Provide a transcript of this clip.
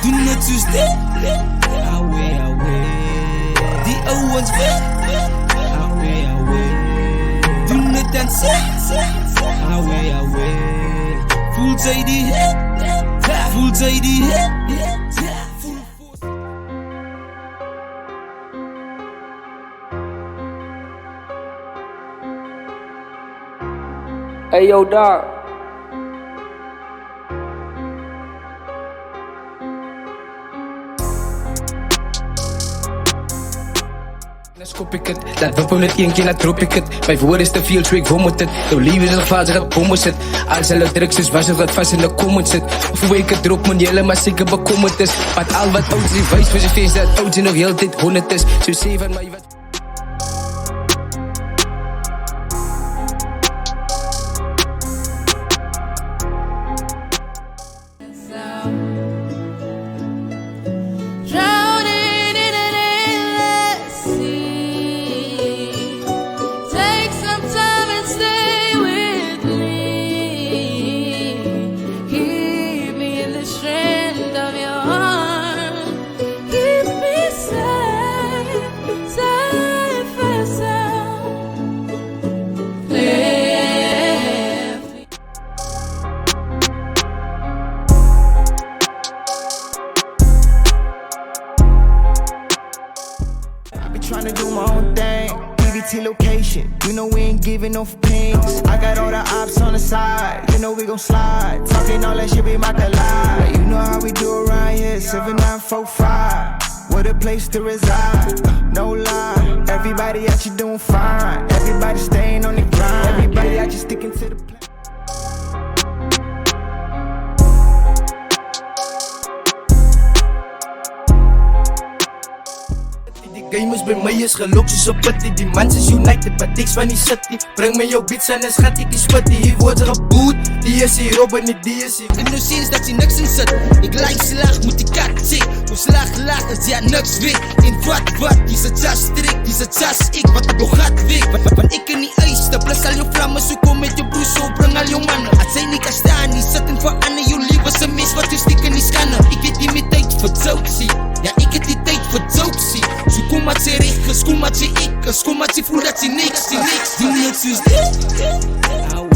Doen het soos dit. Away, away. Die ouwens weg. Away, away. Doen het en seks. Away, away. Voelt zij die hit? Voelt zij die hit? Hey yo, daar. Skop ik het, laat wippen het één keer, laat drop ik het. Mijn woord is te veel, so ik moet het. Jouw leven is een gevaar, zeg kom zit. Als alle drugs is, was er wat vast in de comment zit. Of hoe ik het drop, mijn hele maar zeker bekommerd is. Want al wat oud is, wijs voor zijn feest dat oud is nog heel tijd 100 is. Zo 7, maar je wat... Trying to do my own thing, EBT location, you know we ain't giving no pings. I got all the ops on the side, you know we gon' slide. Talking all that shit, we might collide. You know how we do around here, 7945. What a place to reside, no lie. Everybody out here doing fine, everybody staying on the grind. Everybody out here sticking to the plan. Gamers by my is gelok soos op putty. Die mans is united, but niks van die city. Bring my jou beats en is gat ek die spitty. Hier word geboot, die is hier Robin, die is hier. En nou sien dat jy niks in sit. Ek like slag, moet die kat check. Hoe slag as jy niks weet. En wat, die se just strik, die se just ek. Wat ek nog gat week, want ek in die ijs. De plus al jou vlamme, so kom met jou broes, so bring al jou mannen. As jy nie kan staan, nie sit en verander jou lief is een mes wat jy stiek in die scanner. Ek het nie meer tyd vir jokesie. Ja, ek het die tyd vir jokesie. So kom maar sê reg, kom maar sê ek, kom maar sê voel dat jy niks, doen net soos dit.